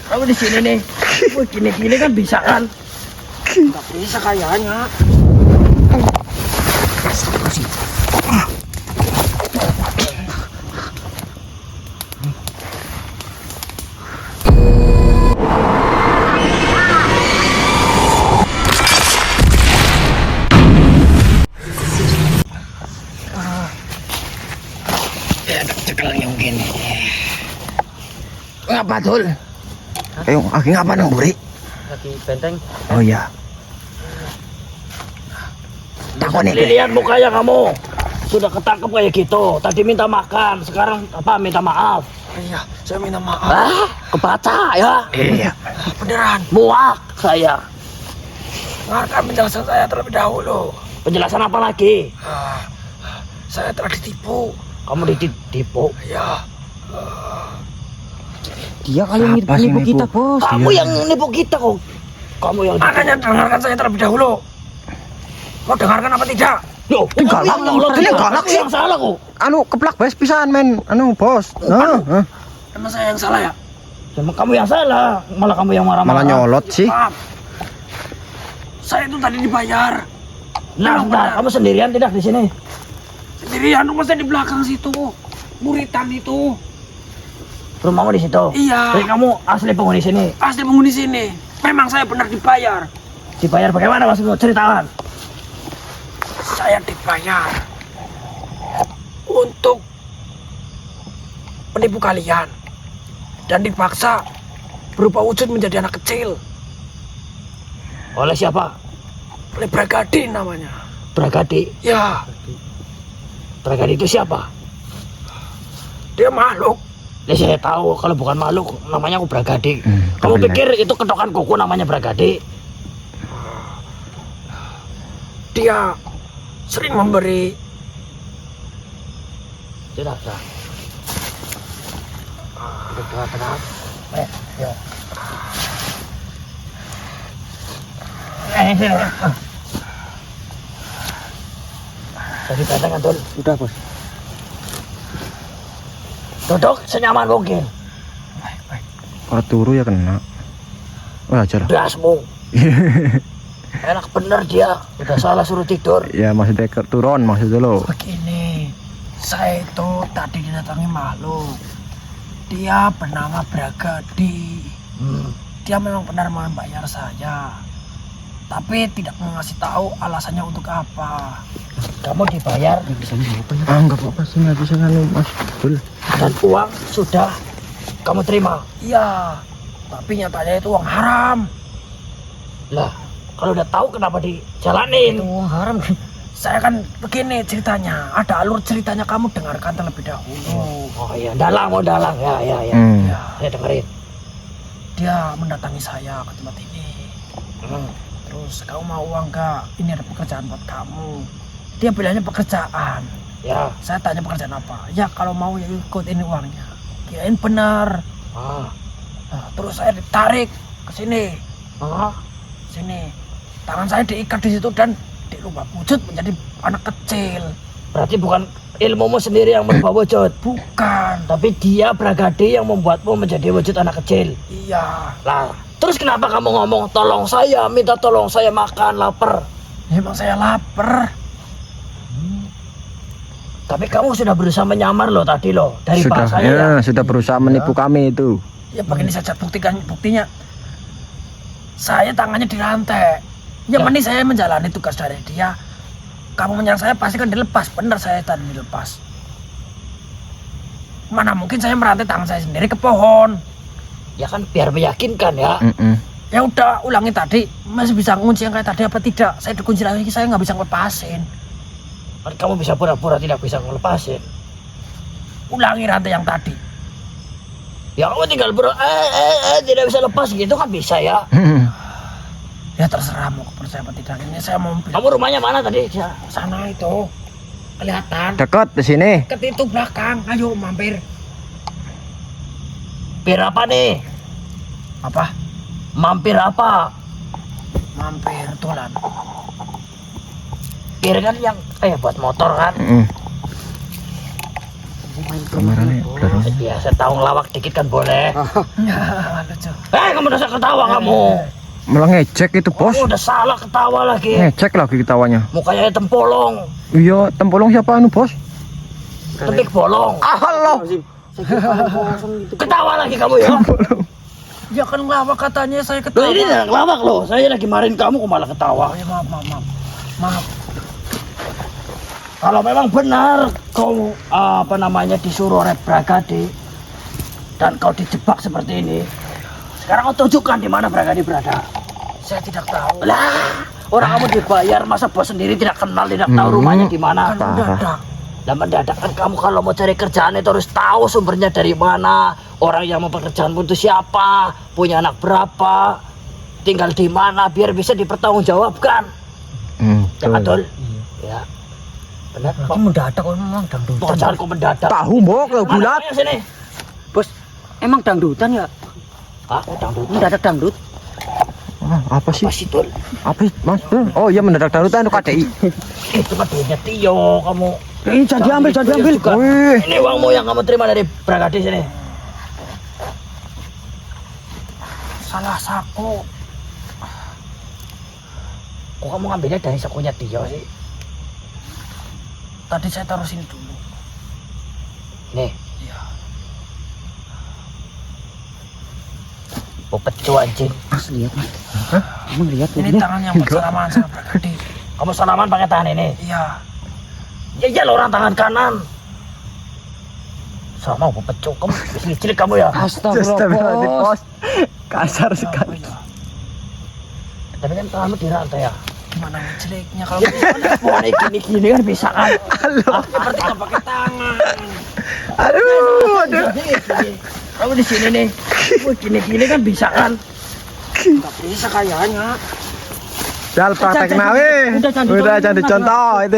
Kamu di sini nih. Wah, gini-gini kan bisa kan? Nggak bisa kayaknya. Ya, ada cekelnya mungkin. Ngapa Dul? Ayo, lagi ngapa nang Buri? Lagi benteng. Oh iya. Takut nih, lihat mukanya kamu. Sudah ketangkep kayak gitu. Tadi minta makan, sekarang apa minta maaf. Iya, saya minta maaf. Ah, kebaca ya. Iya. Beneran. Muak saya. Dengarkan penjelasan saya terlebih dahulu. Penjelasan apa lagi? Saya telah ditipu. Kamu ditipu. Iya. Dia kali yang nipu kita, Bos. Kamu yang nipu kita kok. Kamu yang Makanya dengarkan saya terlebih dahulu. Mau dengarkan apa tidak? Loh, Ini galak, ini galak sih. Yang salah kok. Anu keplak bes pisan men, anu bos. Emang saya yang salah ya? Emang kamu yang salah, malah kamu yang marah-marah. Malah nyolot sih. Maaf. Saya itu tadi dibayar. Nah, kamu sendirian tidak di sini? Sendirian, rumah saya di belakang situ. Buritan itu. Rumahmu di situ. Iya. Jadi kamu asli penghuni sini. Asli penghuni sini. Memang saya benar dibayar. Dibayar bagaimana maksudmu? Ceritakan. Saya dibayar untuk menipu kalian dan dipaksa berupa wujud menjadi anak kecil Oleh siapa? oleh Bragadi namanya. Bragadi. Ya, Bragadi itu siapa? dia makhluk. Ya saya tahu kalau bukan makhluk namanya aku Bragadi. Kamu benar. pikir itu ketokan kuku namanya Bragadi? Dia sering memberi. Tidak. Tenang. Ya. Tadi datang Antul. Udah, Bos. Duduk senyaman mungkin. Kalau turu ya kena. Wajar. Dasmu. Enak bener dia. Udah salah suruh tidur. Ya maksudnya turun maksudnya lo. Begini, saya itu tadi didatangi makhluk. Dia bernama Bragadi. Dia memang benar membayar saya, tapi tidak mengasih tahu alasannya untuk apa. Kamu dibayar Enggak apa-apa sih nggak bisa nganu mas. Betul. dan uang sudah kamu terima. Iya, tapi nyatanya itu uang haram. Lah, kalau udah tahu kenapa dijalanin? Itu uang haram. Saya kan begini ceritanya, ada alur ceritanya, kamu dengarkan terlebih dahulu. Oh iya, dalang. Ya. Ya, Saya dengerin. dia mendatangi saya ke tempat ini. Terus, kamu mau uang nggak? Ini ada pekerjaan buat kamu. Dia bilangnya pekerjaan. Ya. Saya tanya pekerjaan apa? Ya kalau mau ya ikut, ini uangnya. Kirain benar. Ah. Nah, terus saya ditarik ke sini. Ah. Sini. Tangan saya diikat di situ dan dirubah wujud menjadi anak kecil. Berarti bukan ilmumu sendiri yang merubah wujud, Bukan. tapi dia Bragadi yang membuatmu menjadi wujud anak kecil. Iya. Lah, terus kenapa kamu ngomong tolong saya, minta tolong saya makan, lapar? Emang saya lapar. Tapi kamu sudah berusaha menyamar loh tadi loh dari Sudah bahasanya ya, ya. sudah berusaha menipu kami itu. Ya begini saja buktinya. Saya tangannya dirantai. Ya Ya. ini saya menjalani tugas dari dia. Kamu menyerang saya pasti kan dilepas. Benar saya tadi dilepas. Mana mungkin saya merantai tangan saya sendiri ke pohon. Ya kan biar meyakinkan ya. Ya udah ulangi tadi. Masih bisa ngunci yang kayak tadi apa tidak? Saya dikunci lagi, saya nggak bisa ngelepasin. Kan kamu bisa pura-pura tidak bisa ngelepasin. Ulangi rantai yang tadi. Ya kamu tinggal tidak bisa lepas gitu kan bisa ya. Ya terserah mau percaya apa tidak. Ini saya mau bilang Kamu rumahnya mana tadi? Ya. sana itu. Kelihatan. Dekat di sini. Ke itu belakang. Ayo mampir. Mampir apa nih? Apa? Mampir apa? Mampir tulan. Pir kan yang buat motor kan. Kameranya blur. Biasa tahu ngelawak dikit kan boleh. Lucu. Kamu udah ketawa kamu. Malah ngecek itu bos. Kamu udah salah ketawa lagi. Ngecek lagi ketawanya. Mukanya tempolong. Iya, tempolong siapa anu bos? Tepik bolong. Halo. Ketawa lagi kamu ya. Ya kan ngelawak katanya saya Loh ketawa. ini nggak ngelawak loh. Saya lagi marahin kamu kok malah ketawa. Oh, ya, maaf. Kalau memang benar kau disuruh oleh Bragadi dan kau dijebak seperti ini, sekarang kau tunjukkan di mana Bragadi berada. Saya tidak tahu. Lah, orang kamu dibayar masa bos sendiri tidak kenal, tidak tahu rumahnya di mana. Kan mendadak. Dan mendadak kan kamu kalau mau cari kerjaan itu harus tahu sumbernya dari mana, orang yang mempekerjaanmu itu siapa, punya anak berapa, tinggal di mana, biar bisa dipertanggungjawabkan. Ya betul. Ya. Benar. Kok mendadak kok memang dangdutan. Pekerjaanku mendadak. Tahu mbok lo bulat. Mana sini? Bos, emang dangdutan ya? Ah, dangdut. Mendadak dangdut. Apa sih? Apa sih Tul? Apa sih, Mas? Oh iya mendadak darutan itu KDI. Itu mah duitnya Tio kamu. Ini jangan diambil, jangan diambil. Wih. Ini uangmu yang kamu terima dari Bragadi sini. Salah saku. Kok kamu ngambilnya dari sakunya Tio sih? Tadi saya taruh sini dulu. Nih, Iya. oh pecu anjing. Mas lihat, Mas. Emang lihat Ini ini? tangan yang bersalaman sama Bragadi. Kamu salaman pakai tangan ini. Iya. Ya iya lo orang tangan kanan. Sama mau pecu kamu cilik kamu ya. Astagfirullah, bos. Kasar sekali. Tapi kan tanganmu dirantai ya. Gimana jeleknya kalau Wah gini kan bisa kan. seperti nggak pakai tangan. Aduh. Kamu di sini nih. Wah gini kan bisa kan. Nggak bisa kayaknya. Jal praktek nawe. Udah jadi contoh itu.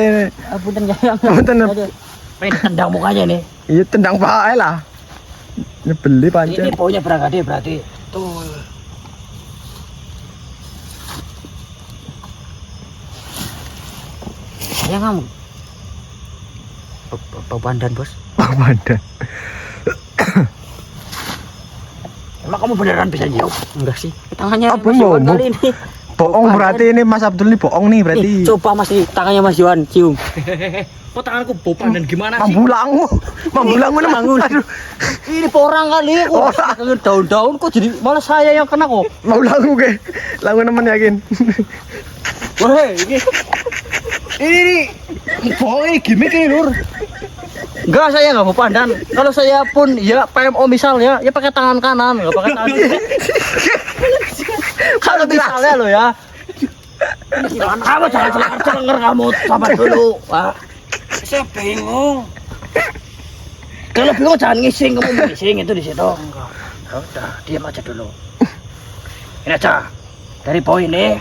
Punten ya. Punten. Pengen tendang mukanya nih. Iya tendang pae lah. Nyebeli Ini pancen. baunya Bragadi berarti. Tuh. Ya kamu. Bau pandan, Bos. Badan. Emang kamu beneran bisa nyium? Enggak sih. Tangannya Apa Mas Iwan ngomong? kali ini. Bohong berarti ini Mas Abdul ini bohong nih berarti. Nih, coba Mas nih, tangannya Mas Iwan cium. Kok tanganku bau pandan gimana sih? Mambulangu nih. Aduh. Ini porang kali kok. Orang. Daun-daun kok jadi malah saya yang kena kok. Mambulangu ke. Langu nemen yakin. Wah, ini Bohong ini gimmick ini Lur. enggak, saya enggak mau pandan. Kalau saya pun ya PMO misalnya, ya pakai tangan kanan, enggak pakai tangan kiri. Kalau misalnya lo ya. Kamu jangan celengker kamu, sabar dulu. Pak. Saya bingung. Kalau bingung jangan ngising, kamu mau ngising itu di situ. Enggak. Ya udah, diam aja dulu. Ini aja. Dari poin ini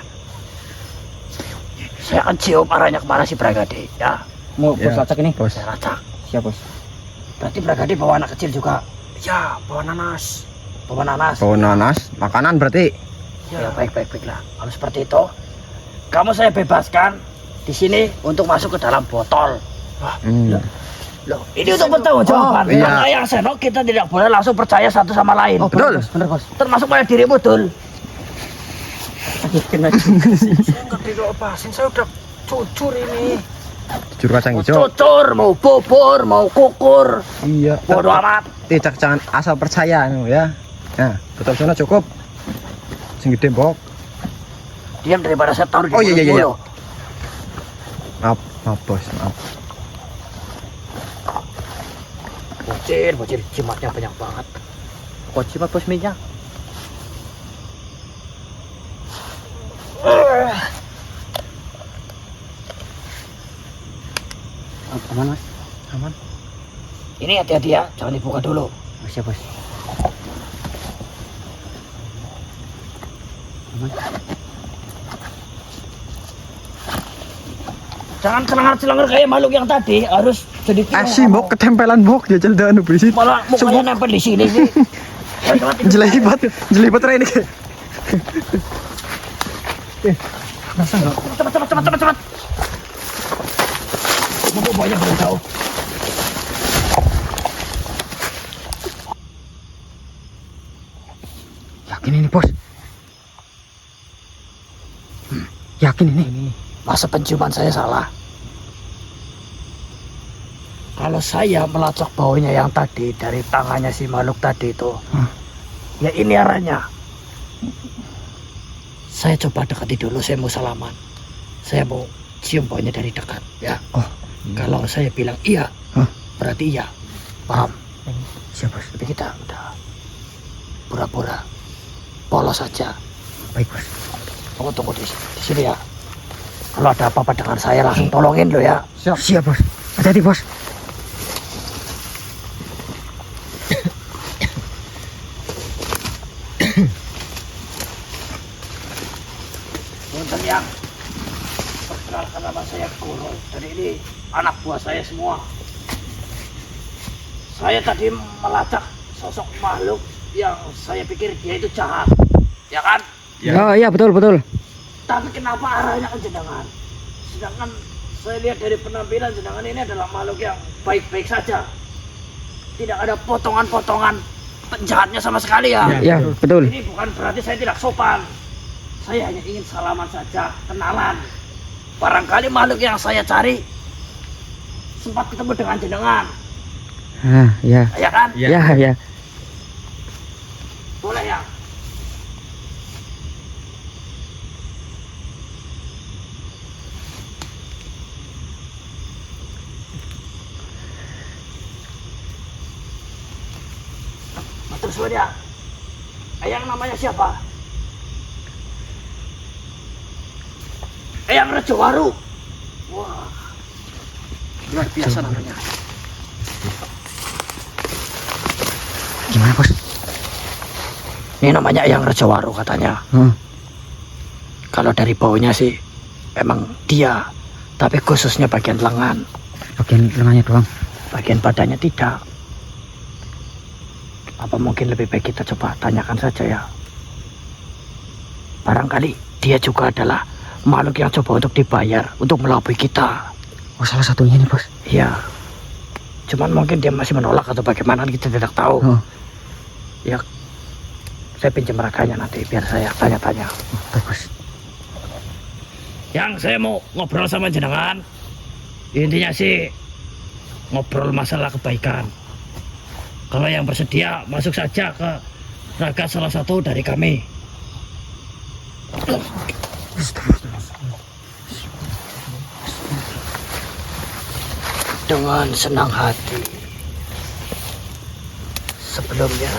saya akan cium arahnya kemana si Bragadi, ya. Mau bos lacak ini? Bos. Saya lacak. Siap, Bos. Berarti Bragadi bawa anak kecil juga. Ya, bawa nanas. Bawa nanas. Oh nanas, makanan berarti. Ya baiklah. Kalau seperti itu, kamu saya bebaskan di sini untuk masuk ke dalam botol. Loh, ini untuk pertanggungjawaban. iya. Karena yang senok kita tidak boleh langsung percaya satu sama lain. Oh, Betul. bener, Bos. Termasuk pada dirimu, Dul. Kena Saya nggak dilepasin, saya udah cucur ini. Jujur kacang Mau hijau. cucur, mau bubur, mau kukur. Iya. Bodoh amat. Tidak jangan asal percaya ya. Nah, betul sana cukup. Sing gede mbok. Diam daripada saya taruh di Oh, iya, iya, iya. mulutmu, Maaf, bos, maaf. loh. Bocil, jimatnya banyak banget. Kok cipat Bos minyak? Aman, Mas? Aman. Ini hati-hati ya, jangan dibuka dulu. Oh, siap, Bos. Aman. Jangan celengker kayak makhluk yang tadi, harus jadi Asih mbok ketempelan mbok jajal dan berisik. Malah mukanya nempel di sini sih. Jelibat ini. Cepat. Mau banyak belum tahu. Yakin ini, Bos? Yakin ini? Masa penciuman saya salah? Kalau saya melacak baunya yang tadi dari tangannya si makhluk tadi itu, ya ini arahnya. Saya coba dekati dulu, saya mau salaman. Saya mau cium baunya dari dekat, ya. Oh, Kalau saya bilang iya, berarti iya. Paham? siap, Bos. Tapi kita udah pura-pura polos saja. Baik, Bos. Kamu tunggu di sini ya. Kalau ada apa-apa dengan saya langsung tolongin lo ya. Siap, Bos. Hati-hati, Bos. Punten yang perkenalkan nama saya Guru. Dan ini anak buah saya semua. Saya tadi melacak sosok makhluk yang saya pikir dia itu jahat, ya kan? Ya, iya, betul. Tapi kenapa arahnya ke jenengan? Sedangkan saya lihat dari penampilan jenengan ini adalah makhluk yang baik-baik saja. Tidak ada potongan-potongan penjahatnya sama sekali ya. Ya, betul. Ini bukan berarti saya tidak sopan. Saya hanya ingin salaman saja, kenalan. Barangkali makhluk yang saya cari sempat ketemu dengan jenengan, Ya. ya kan? Ya. Boleh ya? Terus ya, Eyang namanya siapa? Eyang Rejowaru. Wah, luar biasa namanya. Gimana, Bos? Ini namanya Eyang Rejowaru katanya. Kalau dari baunya sih emang dia, tapi khususnya bagian lengan, Bagian lengannya doang. bagian badannya tidak. Apa mungkin lebih baik kita coba tanyakan saja ya. Barangkali dia juga adalah makhluk yang coba untuk dibayar untuk melabui kita. Oh, salah satunya nih, Bos. Iya. Cuman mungkin dia masih menolak atau bagaimana kita tidak tahu. Ya, saya pinjam raganya nanti biar saya tanya-tanya. Baik, Bos. Yang saya mau ngobrol sama jenengan, intinya sih ngobrol masalah kebaikan. Kalau yang bersedia masuk saja ke raga salah satu dari kami. Dengan senang hati. Sebelumnya,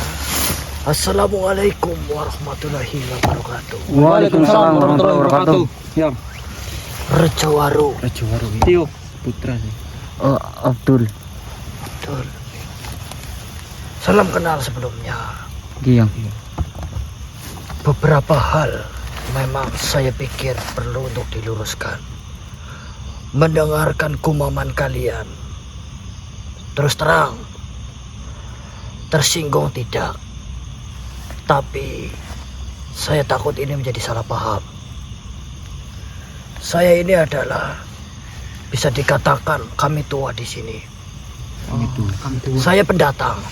Assalamualaikum warahmatullahi wabarakatuh. Waalaikumsalam warahmatullahi wabarakatuh. Ya, Rejowaru. Tio putra. Oh, Abdul. Betul. Salam kenal sebelumnya. Giyang. Beberapa hal memang saya pikir perlu untuk diluruskan. Mendengarkan kumaman kalian, terus terang, tersinggung tidak. Tapi saya takut ini menjadi salah paham. Saya ini adalah bisa dikatakan kami tua di sini. Saya pendatang,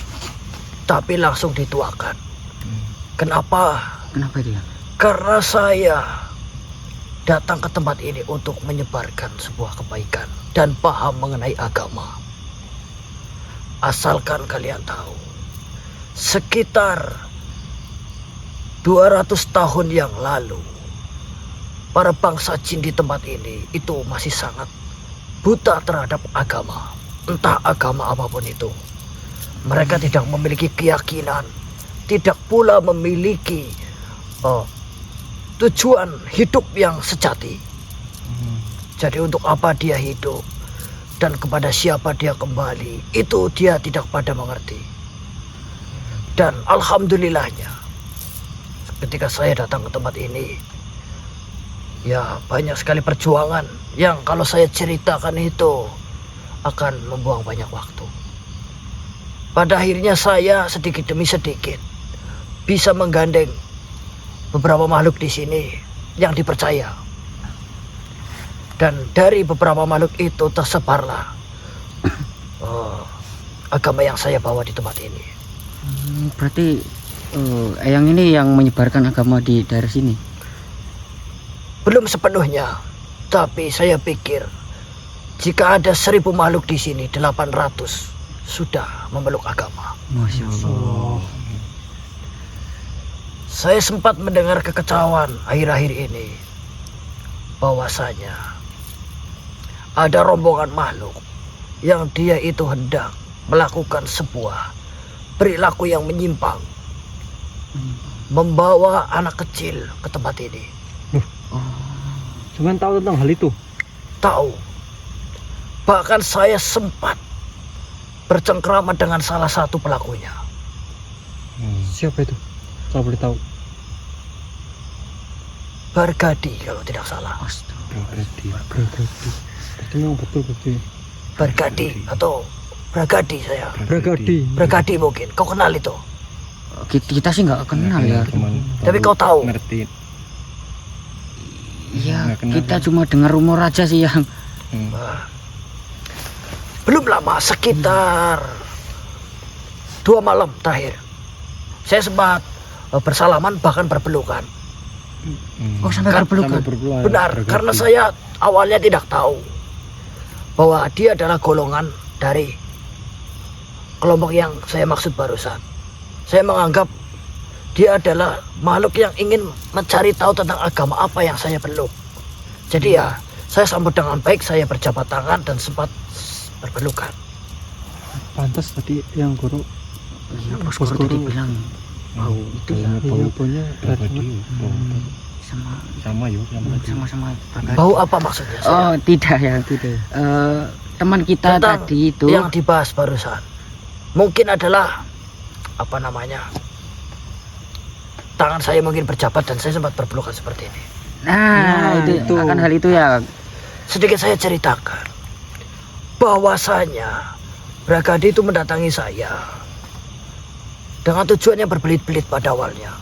tapi langsung dituakan. Kenapa? Kenapa dia? Karena saya datang ke tempat ini untuk menyebarkan sebuah kebaikan dan paham mengenai agama. Asalkan kalian tahu, sekitar 200 tahun yang lalu, para bangsa jin di tempat ini itu masih sangat buta terhadap agama. Entah agama apapun itu. Mereka tidak memiliki keyakinan, tidak pula memiliki tujuan hidup yang sejati. Jadi untuk apa dia hidup dan kepada siapa dia kembali, itu dia tidak pada mengerti. Dan alhamdulillahnya, ketika saya datang ke tempat ini, ya banyak sekali perjuangan yang kalau saya ceritakan itu akan membuang banyak waktu. Pada akhirnya saya sedikit demi sedikit bisa menggandeng beberapa makhluk di sini yang dipercaya. Dan dari beberapa makhluk itu tersebarlah agama yang saya bawa di tempat ini. Berarti Eyang ini yang menyebarkan agama di daerah sini. Belum sepenuhnya, tapi saya pikir jika ada 1000 makhluk di sini, 800 sudah memeluk agama. Masya Allah. Saya sempat mendengar kekecauan akhir-akhir ini bahwasanya ada rombongan makhluk yang dia itu hendak melakukan sebuah perilaku yang menyimpang, membawa anak kecil ke tempat ini. Cuman tahu tentang hal itu. Tahu, bahkan saya sempat bercengkrama dengan salah satu pelakunya. Siapa itu? Kalau boleh tahu. Bargadi kalau tidak salah. Berarti memang betul betul. Bargadi atau Bragadi saya. Bragadi mungkin. Kau kenal itu? Kita sih nggak kenal ya. Tapi kau tahu. Ngerti. Iya, Nggak kenal, kita cuma dengar rumor aja sih yang. Belum lama, sekitar 2 malam terakhir, saya sempat bersalaman bahkan berpelukan. Oh, sampai berpelukan. Benar, karena saya awalnya tidak tahu bahwa dia adalah golongan dari kelompok yang saya maksud barusan. Saya menganggap dia adalah makhluk yang ingin mencari tahu tentang agama apa yang saya peluk. Jadi ya, saya sambut dengan baik, saya berjabat tangan dan sempat berpelukan. Pantas tadi yang guru. Iya, bos guru tadi bilang bau itu ya. Baunya sama Bragadi. Bau apa maksudnya? Oh, tidak ya, tidak. Teman kita Tentang tadi itu yang dibahas barusan mungkin adalah apa namanya, tangan saya mungkin berjabat dan saya sempat berpelukan seperti ini. Nah, itu akan hal itu ya. Sedikit saya ceritakan bahwasanya Bragadi itu mendatangi saya dengan tujuan yang berbelit-belit pada awalnya.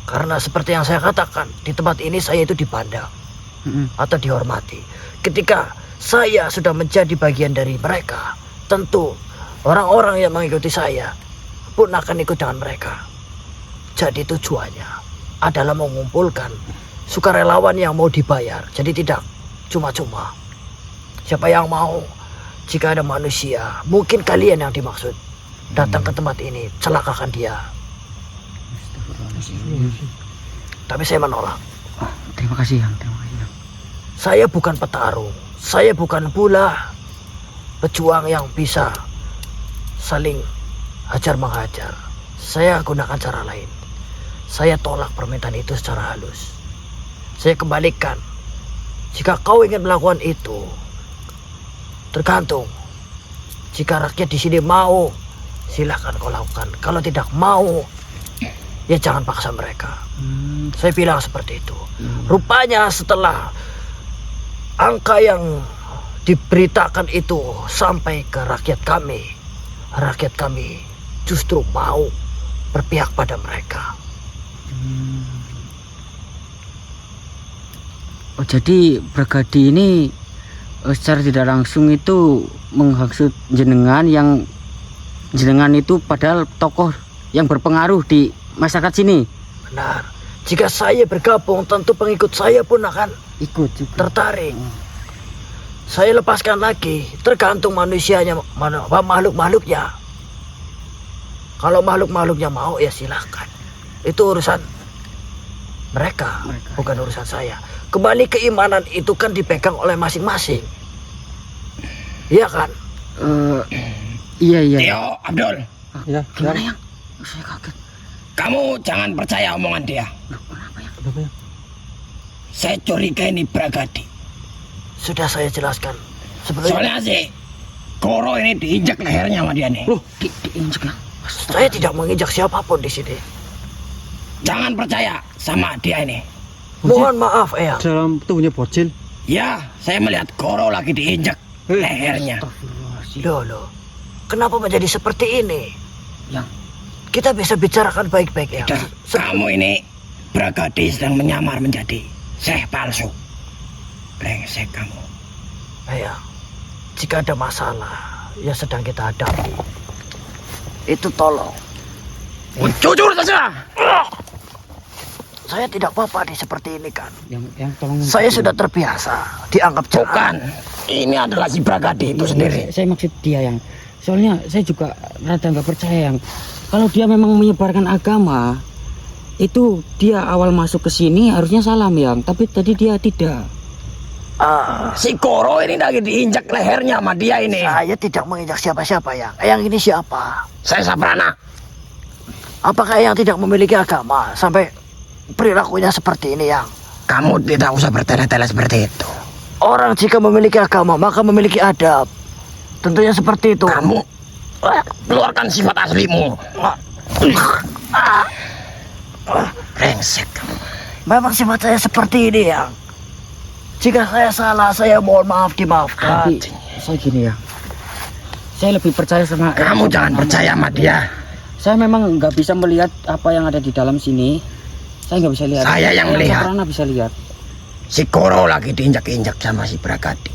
Karena seperti yang saya katakan, di tempat ini saya itu dipandang atau dihormati. Ketika saya sudah menjadi bagian dari mereka, tentu orang-orang yang mengikuti saya pun akan ikut dengan mereka. Jadi tujuannya adalah mengumpulkan sukarelawan yang mau dibayar. Jadi tidak cuma-cuma. Siapa yang mau, jika ada manusia, mungkin kalian yang dimaksud, datang ke tempat ini, celakakan dia. Tapi saya menolak. Oh, terima kasih Yang, terima kasih Yang. Saya bukan petarung, saya bukan pula pejuang yang bisa saling hajar menghajar. Saya gunakan cara lain. Saya tolak permintaan itu secara halus. Saya kembalikan. Jika kau ingin melakukan itu, tergantung. Jika rakyat di sini mau, silahkan kau lakukan. Kalau tidak mau, ya jangan paksa mereka. Saya bilang seperti itu. Rupanya setelah angka yang diberitakan itu sampai ke rakyat kami justru mau berpihak pada mereka. Oh, jadi Bragadi ini secara tidak langsung itu menghasut jenengan yang jenengan itu padahal tokoh yang berpengaruh di masyarakat sini. Benar. Jika saya bergabung, tentu pengikut saya pun akan Ikut juga. tertarik. Saya lepaskan lagi, tergantung manusianya, makhluk-makhluknya. Kalau makhluk-makhluknya mau, ya silahkan. Itu urusan mereka, bukan urusan saya. Kembali keimanan itu kan dipegang oleh masing-masing. Iya kan? Iya. Tio, Abdul, Ya, Gimana Yang? Saya kaget. kamu jangan percaya omongan dia. Kenapa Yang? Kenapa ya? Saya curiga ini Bragadi. Sudah saya jelaskan. Sebelumnya Soalnya sih, Koro ini diinjak lehernya sama dia nih. Loh, diinjek Yang. saya tidak menginjak siapapun di sini. Jangan percaya sama dia ini. Mohon maaf, Eyang. Dalam tubuhnya bocil. Ya, saya melihat Koro lagi diinjak lehernya. Loh. Kenapa menjadi seperti ini? Yang. Kita bisa bicarakan baik-baik, ya. Dan kamu ini Bragadi sedang menyamar menjadi Syekh palsu. Brengsek kamu. Eyang, jika ada masalah yang sedang kita hadapi, itu tolong Jujur saja. Saya tidak apa-apa seperti ini kan. Yang tolong. Saya sudah terbiasa dianggap jahat. Bukan. Ini adalah si Bragadi itu sendiri. Saya maksud dia yang. Soalnya saya juga rada nggak percaya yang. Kalau dia memang menyebarkan agama, itu dia awal masuk ke sini harusnya salam yang. Tapi tadi dia tidak. Si Koro ini lagi diinjak lehernya sama dia ini. Saya tidak menginjak siapa-siapa yang. Yang ini siapa? Saya Sabrana. Apakah yang tidak memiliki agama sampai perilakunya seperti ini yang? Kamu tidak usah bertele-tele seperti itu. Orang jika memiliki agama maka memiliki adab. Tentunya seperti itu. Kamu keluarkan sifat aslimu. Brengsek. Memang sifat saya seperti ini yang. Jika saya salah saya mohon maaf dimaafkan. Tapi saya gini ya. Saya lebih percaya sama. Kamu jangan percaya sama dia. Saya memang nggak bisa melihat apa yang ada di dalam sini. Saya nggak bisa lihat. Saya yang melihat. Pernah bisa lihat. Si Koro lagi diinjak-injak sama si Bragadi.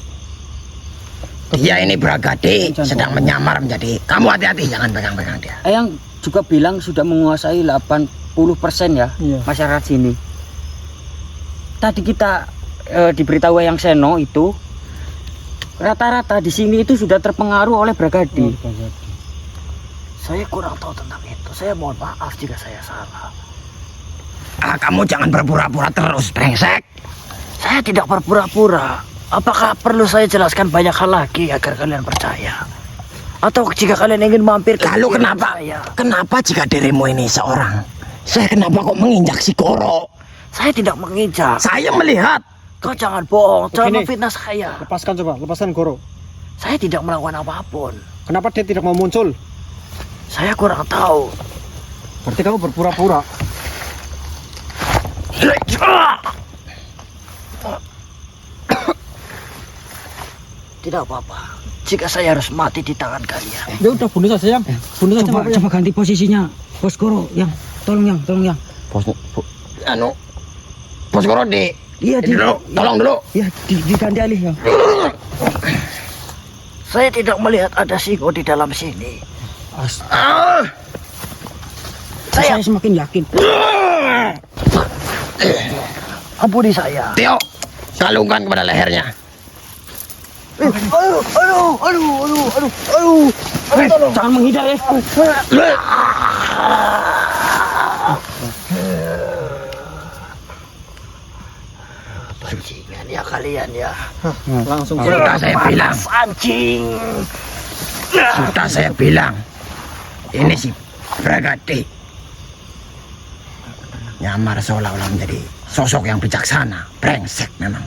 Dia ini Bragadi sedang menyamar menjadi. Kamu hati-hati jangan pegang-pegang dia. Yang juga bilang sudah menguasai 80% ya masyarakat sini. Tadi kita diberitahu yang Seno itu rata-rata di sini itu sudah terpengaruh oleh Bragadi. Saya kurang tahu tentang itu. Saya mohon maaf jika saya salah. Kamu jangan berpura-pura terus, brengsek. Saya tidak berpura-pura. Apakah perlu saya jelaskan banyak hal lagi agar kalian percaya? Atau jika kalian ingin mampir ke Lalu pikiran kenapa? saya? Kenapa jika dirimu ini seorang? Saya kenapa kok menginjak si Koro? Saya tidak menginjak. Saya melihat. Kau jangan bohong, jangan Begini. memfitnah saya. Lepaskan coba, lepaskan Goro. Saya tidak melakukan apapun. Kenapa dia tidak mau muncul? Saya kurang tahu. Berarti kamu berpura-pura. Tidak apa-apa. Jika saya harus mati di tangan kalian. Ya udah bunuh saja yang. Bunuh saja Coba, Bapak, coba ganti posisinya, Bos Koro. Yang tolong yang. Bos Koro di. Iya Ini dulu, tolong dulu. Ya diganti alih yang. Saya tidak melihat ada singo di dalam sini. Saya semakin yakin. Ampuni saya. Tio, kalungkan kepada lehernya. Aduh. Jangan menghindar ya. Bajingan ya kalian ya. langsung Sudah saya bilang. Panas anjing. Sudah saya bilang. Ini si Bragadi. Nyamar seolah-olah menjadi sosok yang bijaksana. Brengsek memang.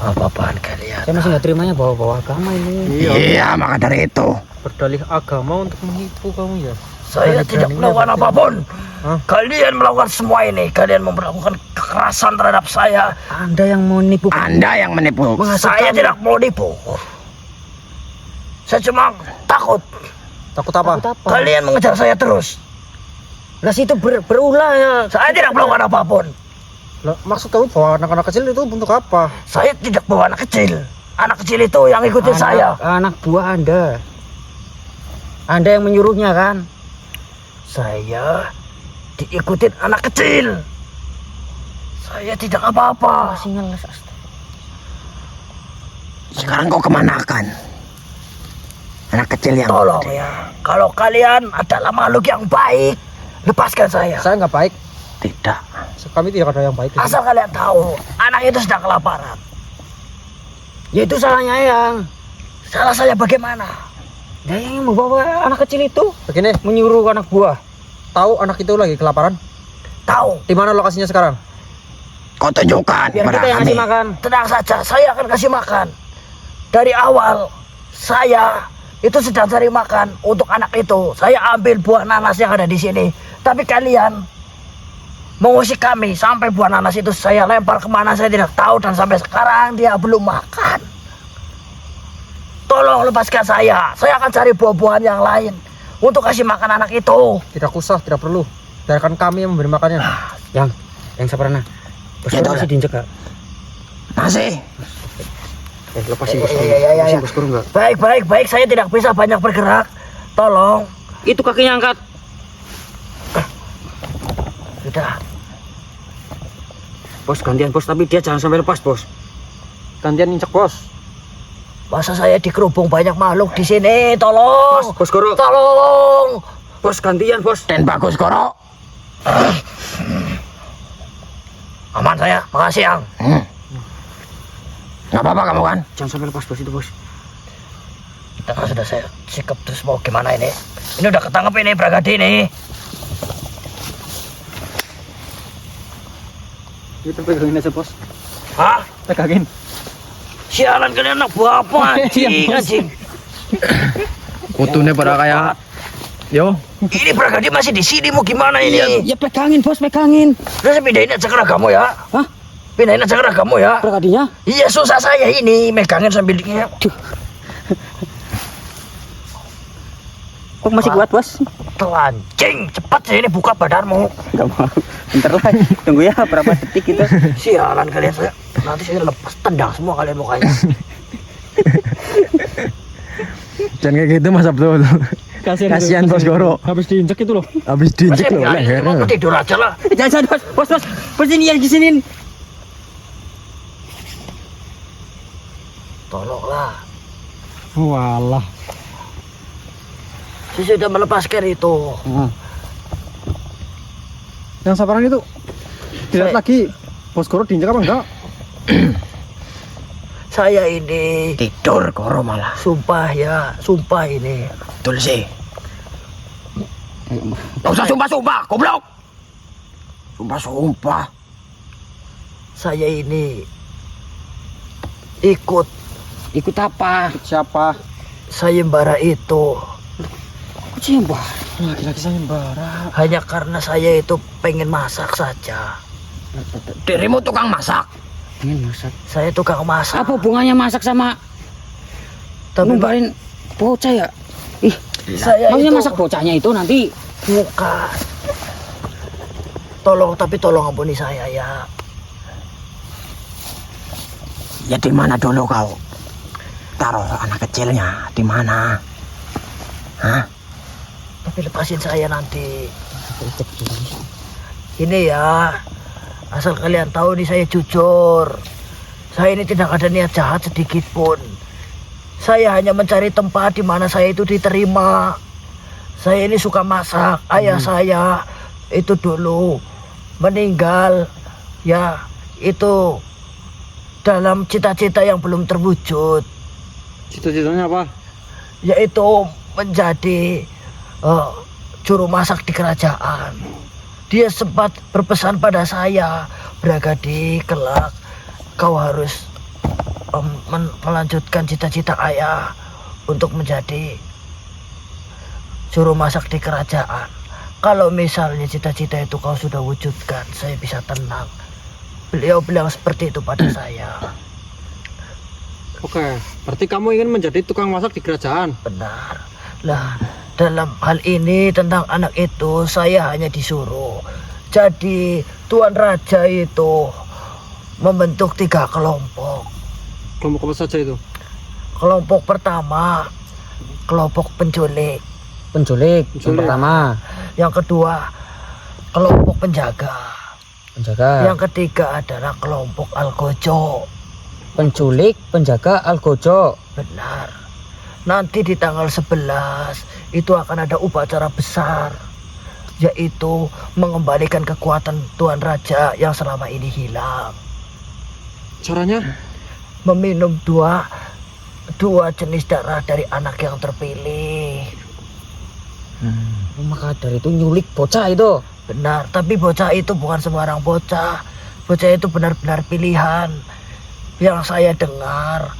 Apa-apaan kalian? Saya masih nggak terimanya bawa agama ini. Iya, maka dari itu. berdalih agama untuk menipu kamu ya. Saya tidak melakukan apapun. Kalian melakukan semua ini. Kalian melakukan kekerasan terhadap saya. Anda yang mau nipu. Anda yang menipu. Saya tidak mau nipu. Saya cuma takut. Takut apa? Takut apa? Kalian mengejar saya terus. Lah situ berulah ya. Saya tidak melakukan apapun. Lah, maksud kamu bawa anak-anak kecil itu untuk apa? Saya tidak bawa anak kecil. Anak kecil itu yang ikutin saya. Anak buah Anda. Anda yang menyuruhnya kan? Saya diikutin anak kecil. Saya tidak apa-apa. Sekarang kau kemanakan? Anak kecil yang Tolong ya. Kalau kalian adalah makhluk yang baik, lepaskan saya. Saya nggak baik. Tidak. Kami tidak ada yang baik. Asal kalian tahu, anak itu sedang kelaparan. Ya itu salahnya yang. Salah saya bagaimana? Dia yang membawa anak kecil itu Begini, menyuruh anak buah. tahu anak itu lagi kelaparan? Tahu. Di mana lokasinya sekarang? kau tunjukkan Biar kepada kita yang kami. ngasih makan. Tenang saja, saya akan kasih makan. Dari awal, saya itu sedang cari makan untuk anak itu. Saya ambil buah nanas yang ada di sini. Tapi kalian mengusik kami sampai buah nanas itu saya lempar kemana saya tidak tahu. Dan sampai sekarang dia belum makan. Tolong lepaskan saya. Saya akan cari buah-buahan yang lain untuk kasih makan anak itu. Tidak usah, tidak perlu. Biarkan kami yang memberi makannya. Yang sabarna. Bos Ya, masih diinjek gak? Masih. Lepasin bos. Iya. Lepasin bos guru enggak. Baik, saya tidak bisa banyak bergerak. Tolong. Itu kakinya angkat. Sudah. Bos gantian bos, tapi dia jangan sampai lepas bos. Gantian injek bos. Masa saya dikerubung banyak makhluk di sini? Tolong. Bos guru. Tolong. Bos gantian bos. Den Bagus Koro. Aman saya. Makasih, Yang. Nggak apa-apa kamu kan? Jangan sampai lepas bos itu bos. Tengah sudah saya sikap terus mau gimana ini? Ini udah ketangkep ini Bragadi ini. Kita pegangin aja bos. Hah? Pegangin. Sialan kalian anak buah apa anjing. Kutunya pada kayak yo. Ini Bragadi masih di sini mau gimana ini? Ya pegangin bos, pegangin. Terus pindahin aja ke ragamu ya. Hah? Pindahin aja ke ragamu ya. Berkadinya? Iya susah saya ini megangin sambil Kok masih kuat bos? telanjing. Cepat sih ini buka badanmu. Enggak mau. Bentar lah. Tunggu ya berapa detik itu. Sialan kalian saya. Nanti saya lepas tendang semua kalian mukanya. Jangan kayak gitu Mas Abdul. Kasihan bos Goro. Habis diinjek itu loh. Habis diinjek loh Biarin, lehernya. mau tidur aja lah. Jangan bos. Bos ini ya di sini. Tolonglah. Walah. Saya sudah melepaskan itu. Yang sabaran itu dilihat Saya- lagi. Bos Goro diinjek apa enggak? Saya ini Tidur Koro malah. sumpah ini. Betul sih. Nggak usah sumpah-sumpah, goblok. Sumpah-sumpah. Saya ini ikut Ikut apa? Siapa? sayembara itu Cimbah. Laki-laki sayembara. hanya karena saya itu pengen masak saja. Dirimu tukang masak. Pengen masak. Saya tukang masak. Apa hubungannya masak sama Tapi numbalin bocah ya? Ih, saya maksudnya itu masak bocahnya itu nanti. bukan. Tolong ampuni saya ya. Ya di mana dulu kau? Taruh anak kecilnya di mana? Hah? Tapi lepasin saya nanti. Ini ya, asal kalian tahu nih saya jujur. Saya ini tidak ada niat jahat sedikit pun. Saya hanya mencari tempat di mana saya itu diterima. Saya ini suka masak. Ayah saya itu dulu meninggal. Ya, itu dalam cita-cita yang belum terwujud. Cita-citanya apa? Yaitu menjadi juru masak di kerajaan. Dia sempat berpesan pada saya, Bragadi, kelak kau harus melanjutkan cita-cita ayah untuk menjadi juru masak di kerajaan. Kalau misalnya cita-cita itu kau sudah wujudkan, saya bisa tenang. Beliau bilang seperti itu pada saya. Oke, berarti kamu ingin menjadi tukang masak di kerajaan. Benar. Lah, dalam hal ini tentang anak itu saya hanya disuruh. Jadi Tuan Raja itu membentuk 3 kelompok. Kelompok apa saja itu? Kelompok pertama, kelompok penculik. Penculik yang pertama. Yang kedua, kelompok penjaga. Penjaga. Yang ketiga adalah kelompok algojo. Penculik, penjaga, algojo. Benar. Nanti di tanggal 11 itu akan ada upacara besar, yaitu mengembalikan kekuatan Tuan Raja yang selama ini hilang. Caranya? Meminum dua jenis darah dari anak yang terpilih. Maka dari itu nyulik bocah itu. Benar, tapi bocah itu bukan sembarang bocah. Bocah itu benar-benar pilihan. Yang saya dengar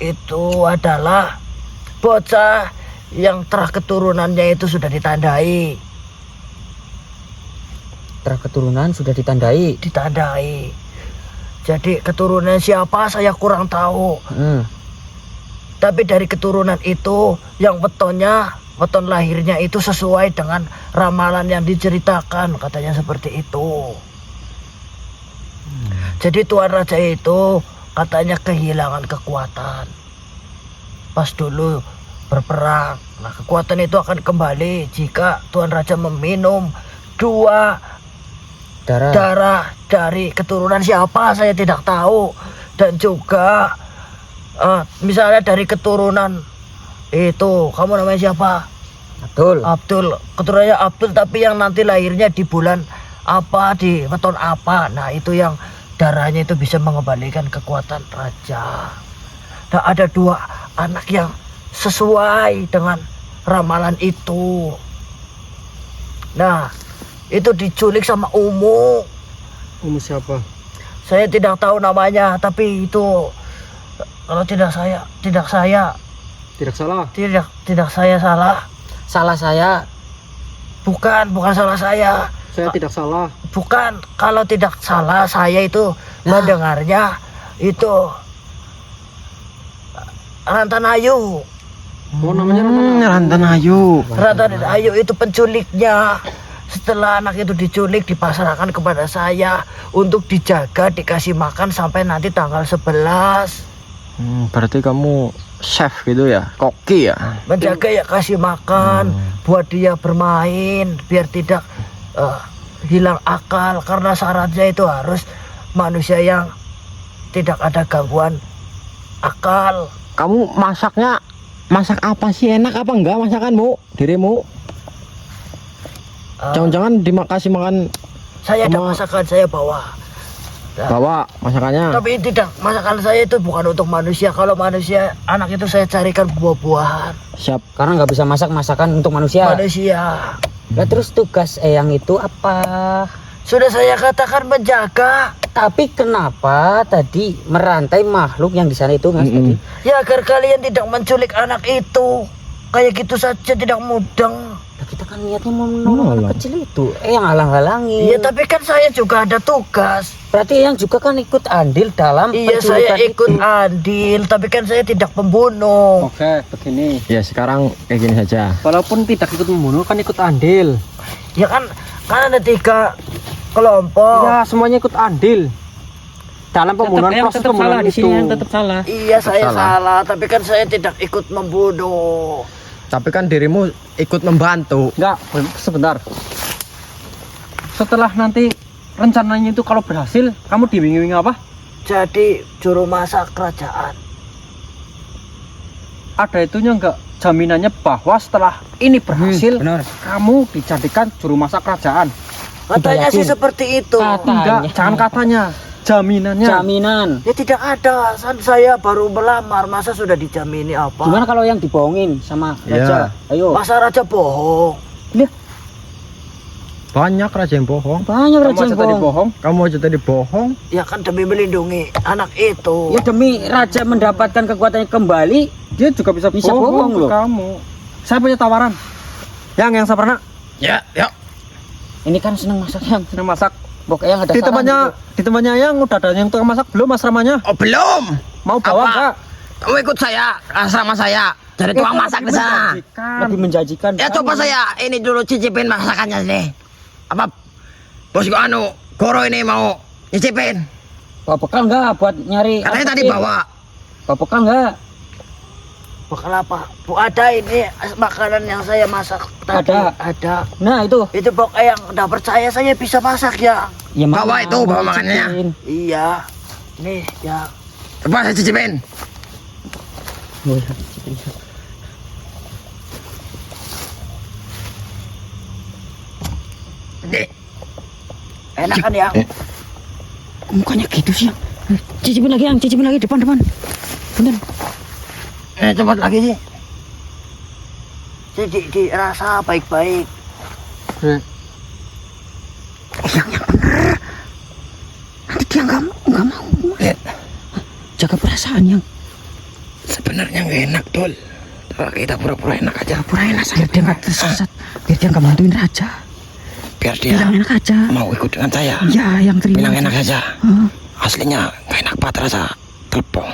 itu adalah bocah yang terah keturunannya itu sudah ditandai. Terah keturunan sudah ditandai. Ditandai. Jadi keturunan siapa saya kurang tahu. Tapi dari keturunan itu yang weton lahirnya itu sesuai dengan ramalan yang diceritakan, katanya seperti itu. Jadi Tuan Raja itu katanya kehilangan kekuatan pas dulu berperang. Nah, kekuatan itu akan kembali jika Tuan Raja meminum 2 darah dari keturunan siapa saya tidak tahu, dan juga misalnya dari keturunan itu, kamu namanya siapa? Abdul, keturunannya Abdul, tapi yang nanti lahirnya di bulan apa, di weton apa, nah itu yang darahnya itu bisa mengembalikan kekuatan raja. Nah, ada 2 anak yang sesuai dengan ramalan itu. Nah, itu diculik sama Umu. Umu siapa? Saya tidak tahu namanya, tapi itu kalau tidak saya Tidak salah. tidak saya salah. Salah saya. Bukan salah saya. Saya tidak salah. Bukan, kalau tidak salah saya itu mendengarnya itu Rantanayu. Oh, namanya Rantanayu. Rantanayu itu penculiknya. Setelah anak itu diculik, dipasrahkan kepada saya untuk dijaga, dikasih makan sampai nanti tanggal 11. Berarti kamu chef gitu ya, koki ya? Menjaga ya, kasih makan, buat dia bermain biar tidak hilang akal, karena syaratnya itu harus manusia yang tidak ada gangguan akal. Kamu masak apa sih? Enak apa enggak masakanmu, dirimu? Jangan-jangan dikasih makan Saya ada sama- masakan, saya bawa. bawa masakannya? Tapi tidak, masakan saya itu bukan untuk manusia. Kalau manusia, anak itu saya carikan buah-buahan. Siap. Karena nggak bisa masak masakan untuk manusia. Manusia. Lah terus tugas Eyang itu apa? Sudah saya katakan menjaga. Tapi kenapa tadi merantai makhluk yang di sana itu, Mas, tadi? Ya, agar kalian tidak menculik anak itu. Kayak gitu saja tidak mudeng. Lah, kita kan niatnya mau menolong anak kecil itu. Yang halang-halangi. Iya, tapi kan saya juga ada tugas. Berarti Eyang juga kan ikut andil dalam Iya, saya penculikan ikut itu. andil, tapi kan saya tidak pembunuh. Oke, begini. Ya sekarang kayak gini saja. Walaupun tidak ikut membunuh kan ikut andil. Ya kan ada 3 kelompok. Ya, semuanya ikut andil. Dalam pembunuhan, proses pembunuhan itu. salah. Iya, saya Salah. salah, tapi kan saya tidak ikut membunuh. Tapi kan dirimu ikut membantu. Enggak, sebentar. Setelah nanti rencananya itu kalau berhasil, kamu diwingi-wingi apa? Jadi juru masak kerajaan. Ada itunya enggak? Jaminannya bahwa setelah ini berhasil, kamu dijadikan juru masak kerajaan. Katanya sih seperti itu. Enggak, jangan katanya. Jaminannya. Jaminan. Ya tidak ada, saya baru melamar, masa sudah dijamini apa? Gimana kalau yang dibohongin sama Ya. raja? Ayo. Masa raja bohong? Banyak raja yang bohong. Banyak Kamu raja aja yang tadi bohong. bohong. Kamu aja tadi bohong. Ya kan demi melindungi anak itu. Ya demi raja mendapatkan kekuatannya kembali. Dia juga bisa, Bisa bohong bohong ke loh. kamu. Saya punya tawaran. Yang sabarna, Ya, ya. Ini kan seneng masak yang. senang masak. Pokoknya yang ada Di saran tempatnya, gitu. di tempatnya yang udah ada yang tukang masak belum asramanya? Oh, belum. Mau bawa Apa? enggak? Kamu ikut saya sama saya. Jadi tukang masak ke sana. Lebih menjanjikan. Ya coba saya ini dulu cicipin masakannya sini. Apa bosku anu Goro ini mau nyicipin? Bawa bekal nggak buat nyari? Katanya apa tadi sih? bawa. Bawa bekal nggak? Bakal apa? Bu, ada ini makanan yang saya masak tadi. Ada. Nah itu. Itu pokoknya yang udah percaya saya bisa masak ya. Ya, Bawa itu, bawa mau makanannya. cicipin. Iya. Nih ya. Coba saya cicipin. Oh, ya, cicipin. Nih, Enak kan ya? Mukanya gitu sih yang. Cicipin lagi yang, cicipin lagi depan. Bener. Cepat lagi sih. Jadi dirasa baik-baik. Nanti dia nggak mau. lihat. Jaga perasaan yang. Sebenarnya nggak enak, Dol. Kalau kita pura-pura enak aja. Pura enak biar dia nggak tersesat. Biar dia nggak bantuin raja. Biar dia Bilang enak aja. mau ikut dengan saya. Ya yang terima. Bilang enak aja. Heeh. Aslinya nggak enak banget rasa telepon.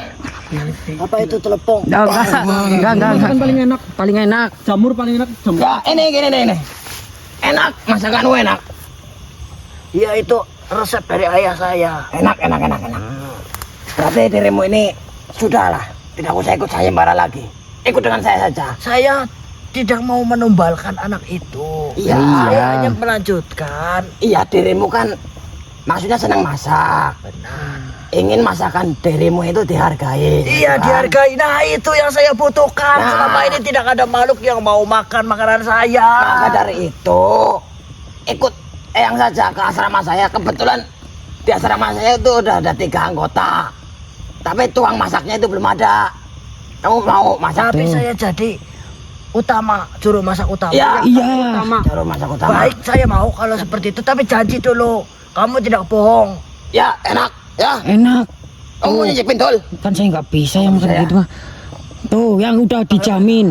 Apa itu telepon? Enggak. Kan paling enak. Paling enak. Jamur paling enak. Jamur. Enggak, ini gini nih. Enak, masakanmu enak. Iya itu resep dari ayah saya. Enak. Berarti dirimu ini sudahlah, tidak usah ikut sayembara lagi. Ikut dengan saya saja. Saya tidak mau menumbalkan anak itu. Iya. Saya hanya melanjutkan. Iya, dirimu kan maksudnya senang masak. Benar. Ingin masakan dirimu itu dihargai. Iya, kan? dihargai. Nah, itu yang saya butuhkan. Nah. Selama ini tidak ada makhluk yang mau makan makanan saya. Maka dari itu ikut Eyang saja ke asrama saya. Kebetulan di asrama saya itu udah ada 3 anggota. Tapi tukang masaknya itu belum ada. Kamu mau masak? Tapi saya jadi utama, juru masak utama. Iya, Iya. juru masak utama. Baik, saya mau kalau seperti itu. Tapi janji dulu, kamu tidak bohong. Ya, enak. Ya, Enak. kamu nyicipin dul. Kan saya nggak bisa yang makan Saya. gitu mah. Tuh, yang udah dijamin.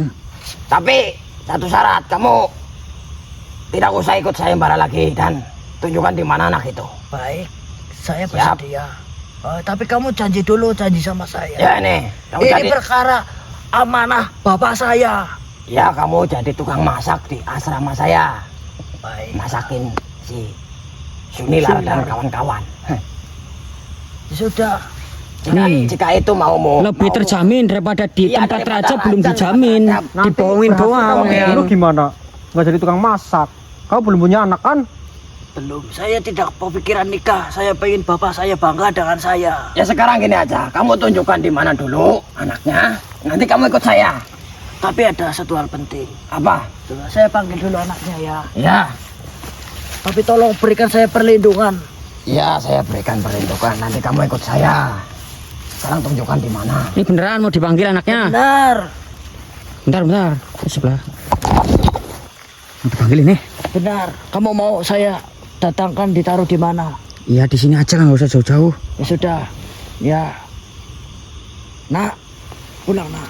Tapi satu syarat, kamu tidak usah ikut sayembara lagi dan tunjukkan di mana anak itu. Baik, saya Siap. bersedia. Tapi kamu janji dulu, janji sama saya. Ya ini, kamu Ini jadi perkara amanah bapak saya. ya kamu jadi tukang masak di asrama saya. Baik. Masakin si Sunilar dan kawan-kawan. Ya sudah. Nih. Jika itu mau Lebih terjamin daripada di Iya, tempat daripada raja belum raja, dijamin. daripada- Dibohongin doang. Nanti lu gimana? Nggak jadi tukang masak. Kau belum punya anak kan? Belum, saya tidak berpikiran nikah. Saya pengen bapak saya bangga dengan saya. Ya sekarang gini aja, kamu tunjukkan di mana dulu anaknya. Nanti kamu ikut saya. Tapi ada satu hal penting. Apa? Coba saya panggil dulu anaknya ya. Ya, Tapi tolong berikan saya perlindungan. ya saya berikan perlindungan. Nanti kamu ikut saya. Sekarang tunjukkan di mana. Ini beneran mau dipanggil anaknya? Benar. Bentar. Di sebelah. Mau dipanggil ini? Benar. Kamu mau saya datangkan ditaruh di mana? Iya, di sini aja lah, nggak usah jauh-jauh. Ya sudah. Ya. Nak, pulang nak.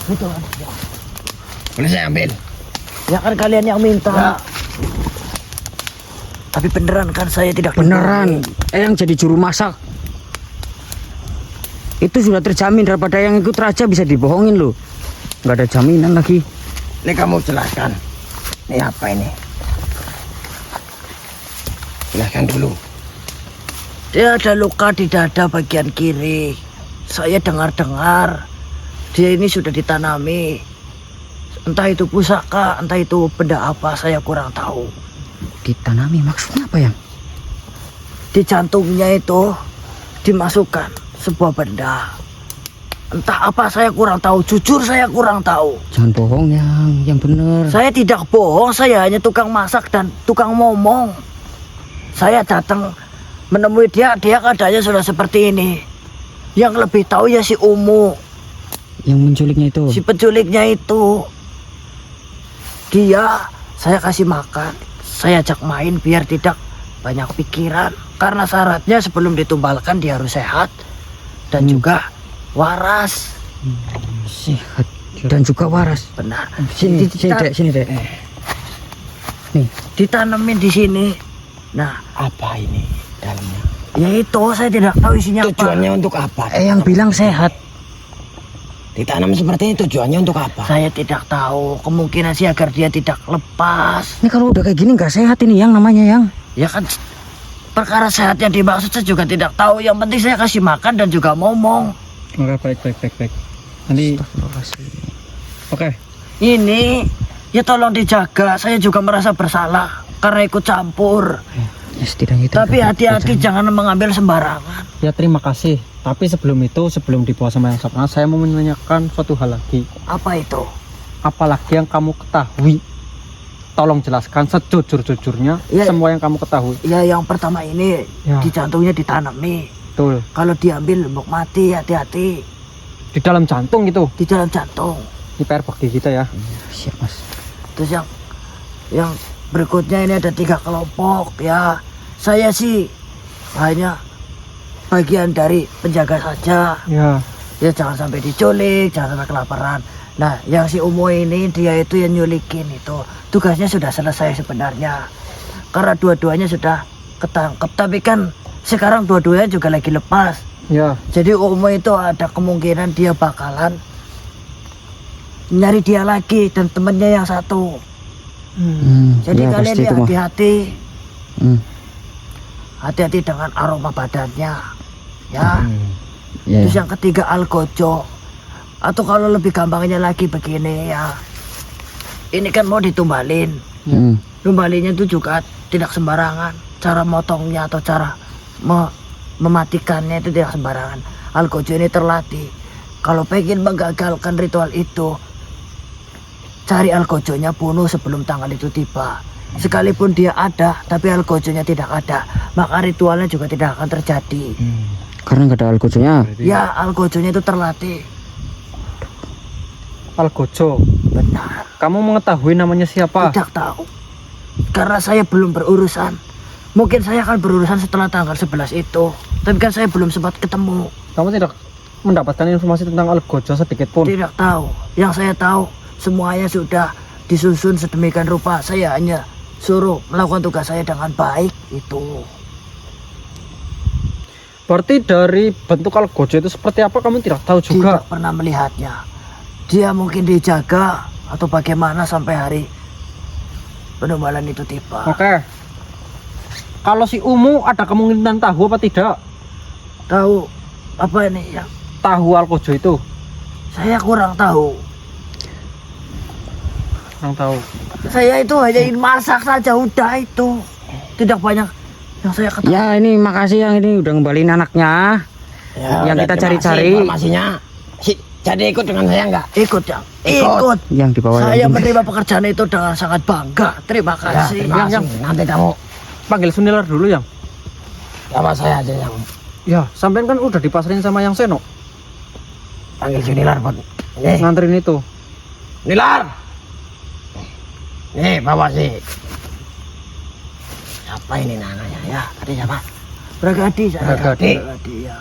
Itu anaknya. Boleh saya ambil? Ya kan kalian yang minta. Tapi beneran kan saya tidak Beneran. Yang jadi juru masak. Itu sudah terjamin daripada yang ikut raja bisa dibohongin loh. Nggak ada jaminan lagi. Ini kamu jelaskan. Ini apa ini? Jelaskan dulu. Dia ada luka di dada bagian kiri. Saya dengar-dengar dia ini sudah ditanami. Entah itu pusaka, entah itu benda apa, saya kurang tahu. Ditanami maksudnya apa yang? Di jantungnya itu dimasukkan sebuah benda. Entah apa saya kurang tahu, jujur saya kurang tahu. Jangan bohong yang bener. Saya tidak bohong, saya hanya tukang masak dan tukang ngomong. Saya datang menemui dia keadaannya sudah seperti ini. Yang lebih tahu ya si Umu, Yang menculiknya itu. si penculiknya itu. Dia saya kasih makan, saya ajak main biar tidak banyak pikiran. Karena syaratnya sebelum ditumbalkan dia harus sehat dan juga waras. Sehat dan juga waras. Benar. Sini dek. Nih, Ditanemin di sini. Nah, Apa ini dalamnya? ya itu saya tidak tahu isinya apa. Tujuannya untuk apa? yang bilang sehat. Ditanam seperti ini tujuannya untuk apa? Saya tidak tahu. Kemungkinan sih agar dia tidak lepas. Ini kalau udah kayak gini nggak sehat ini yang namanya yang. Ya kan perkara sehat yang dimaksud saya juga tidak tahu. Yang penting saya kasih makan dan juga ngomong. Oke, baik. Nanti oke. Ini ya tolong dijaga. Saya juga merasa bersalah karena ikut campur. Ya setidaknya itu. Tapi hati-hati jangan mengambil sembarangan. Ya terima kasih. Tapi sebelum itu, sebelum dibawa sama yang Sapna, saya mau menanyakan suatu hal lagi. Apa itu? Apalagi yang kamu ketahui. Tolong jelaskan sejujur-jujurnya Ya. semua yang kamu ketahui. Ya yang pertama ini Ya. di jantungnya ditanami. Betul. Kalau diambil mau mati, hati-hati. Di dalam jantung gitu. Di dalam jantung. Ini PR bakti kita ya. Siap mas. Terus yang berikutnya ini ada 3 kelompok ya. Saya sih hanya bagian dari penjaga saja. Ya. Ya jangan sampai diculik, jangan sampai kelaparan. Nah, yang si Umo ini dia itu yang nyulikin itu. Tugasnya sudah selesai sebenarnya. Karena dua-duanya sudah ketangkep. Tapi kan sekarang dua-duanya juga lagi lepas. Ya. Jadi Umo itu ada kemungkinan dia bakalan nyari dia lagi dan temennya yang satu. Jadi ya, kalian pasti ya itu mah. hati-hati. Hmm. Hati-hati dengan aroma badannya. Ya. Ya, Terus ya. yang ketiga algojo. Atau kalau lebih gampangnya lagi begini ya. Ini kan mau ditumbalin. Hmm. Tumbalinya itu juga tidak sembarangan. Cara motongnya atau cara mematikannya itu tidak sembarangan. Algojo ini terlatih. Kalau pengen menggagalkan ritual itu, cari algojonya, bunuh sebelum tanggal itu tiba. Sekalipun dia ada, tapi algojonya tidak ada, maka ritualnya juga tidak akan terjadi. Karena nggak ada algojonya. Ya, algojonya itu terlatih. Algojo. Benar. Kamu mengetahui namanya siapa? Tidak tahu. Karena saya belum berurusan. Mungkin saya akan berurusan setelah tanggal 11 itu. Tapi kan saya belum sempat ketemu. Kamu tidak mendapatkan informasi tentang Algojo sedikit pun? Tidak tahu. Yang saya tahu, semuanya sudah disusun sedemikian rupa. Saya hanya suruh melakukan tugas saya dengan baik. Itu. Berarti dari bentuk Algojo itu seperti apa kamu tidak tahu juga? Tidak pernah melihatnya. Dia mungkin dijaga atau bagaimana sampai hari penumbalan itu tiba. Oke. Kalau si Umu ada kemungkinan tahu apa tidak? Tahu apa ini ya? Tahu Algojo itu? Saya kurang tahu. Kurang tahu. Saya itu hanya ingin masak saja, udah itu. Tidak banyak yang saya ketahui. Ya ini makasih yang ini udah ngembaliin anaknya. Ya, Yang udah, kita terima kasih cari-cari. informasinya. Jadi ikut dengan saya enggak? Ikut ya, Ikut. ikut. Yang di bawah Saya yang menerima pekerjaan itu dengan sangat bangga. Terima Ya, kasih. terima kasih. Nanti kamu Panggil Sunilar dulu yang. sama saya aja yang Ya, sampean kan udah dipasarin sama yang Seno. panggil Junilar, Bot. Nih, Nganterin itu. Nilar. Nih, bawa sih. Siapa ini namanya ya? Tadi siapa? Bergadi saya. Bergadi. Bergadi ya.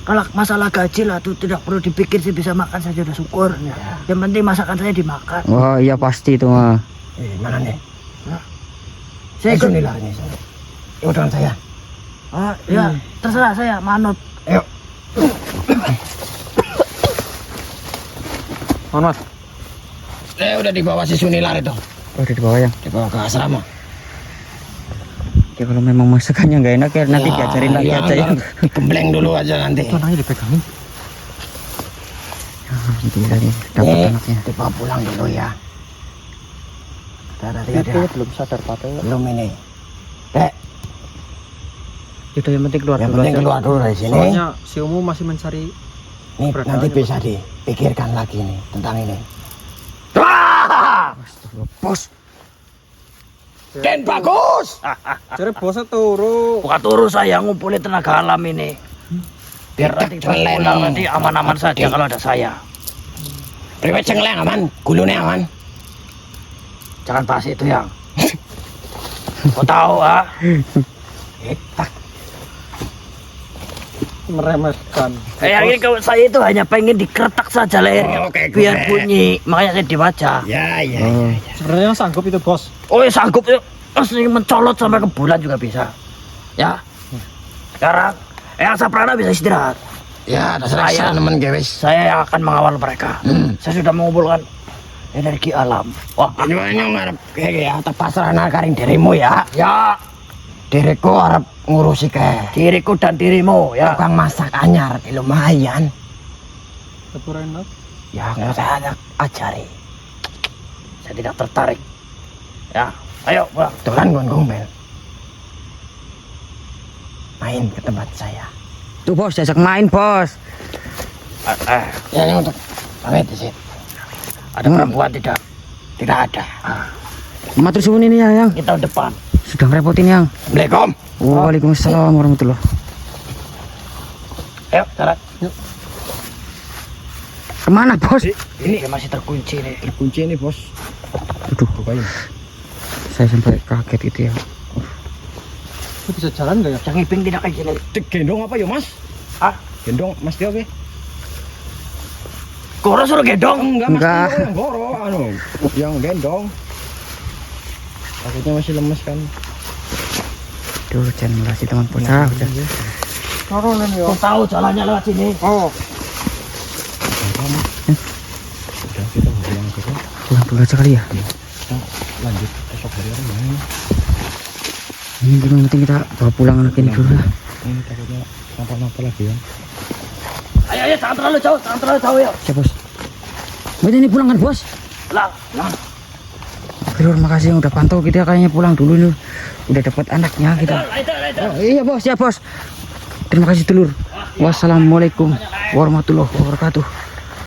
Kalau masalah gaji lah tuh tidak perlu dipikir sih, bisa makan saja udah syukur. Yang penting masakan saya dimakan. Wah iya pasti itu mah. Mana nih? Saya ikut. Junilar ini. Ikut dengan saya. Ah, ya, terserah saya manut. Ayo. Mohon mas. Udah dibawa si Sunilar itu. Oh di bawah yang. Dibawa ke asrama. Ya kalau memang masakannya nggak enak ya nanti diajarin lagi aja ya. Digembleng dulu aja nanti. Itu anaknya dipegangin. Alhamdulillah nih dapat Nih, anaknya. dibawa pulang dulu ya. Dia kayaknya belum sadar patah. Belum ini. Dek, Yaudah yang penting keluar yang dulu penting aja. keluar dulu dari sini. Soalnya si Umu masih mencari. Nih, Berapa nanti aja, bisa dipikirkan lagi nih tentang ini. Bos. Den bagus. Jadi bosnya turu. Bukan turu saya ngumpulin tenaga alam ini. Biar nanti pas Celeng. pulang nanti aman-aman saja kalau ada saya. Priwet cengleng aman, gulune aman. Jangan bahas itu yang. Kau tahu ah? Etak. Meremehkan. Ini kalau saya itu hanya pengen dikeretak saja lehernya, Oh, oke, biar gue. bunyi. Makanya saya dibaca. Ya, ya. Oh. Sebenarnya sanggup itu bos. Oh ya sanggup ya. Asli mencolot sampai ke bulan juga bisa. Ya. Sekarang yang Saprana bisa istirahat. Ya, terserah Saya- nemen gewes. Saya yang akan mengawal mereka. Saya sudah mengumpulkan energi alam. Wah, Ini ngarep kayak ya, terpasrah karing dirimu ya. ya Diriku harap ngurusi ke diriku dan dirimu ya. tukang masak anyar, lumayan. Dapur enak. Ya, nggak usah Ajari. Saya tidak tertarik. Ya, ayo pulang. Tuhan gombel. Main ke tempat saya. Tuh bos diajak main bos. Ya, ini untuk pamit sih. Ada perempuan tidak? Tidak ada. Matur suwun ini ya yang. Kita depan. Sudah ngerepotin yang. Assalamualaikum. Waalaikumsalam warahmatullah. Ayo, jalan. Kemana bos? Ini masih terkunci nih. Terkunci ini, Bos. Aduh, Bukain. saya sampai kaget itu ya. Itu bisa jalan nggak ya? Yang Iping tidak kayak gini. Gendong apa ya, Mas? Ah, Gendong Mas dia oke? Koro suruh gendong. Enggak, Mas. Enggak. Dia yang goro yang gendong. Takutnya masih lemes kan. Duh, jangan melasi teman bocah. Udah. Taruhan ya. Kau tahu jalannya lewat sini. Oh, pulang dulu aja kali ya. Lanjut esok hari apa ya? Ini yang penting kita bawa pulang lagi ini dulu lah. Ini takutnya napa-napa lagi ya. Ayo, jangan terlalu jauh ya. Siap bos. Berarti ini pulang kan bos? Lah. Oke Lur, makasih yang udah pantau. Kita kayaknya pulang dulu nih. Udah dapat anaknya kita. Oh, iya bos, ya bos. Terima kasih dulur. Wassalamualaikum warahmatullahi wabarakatuh.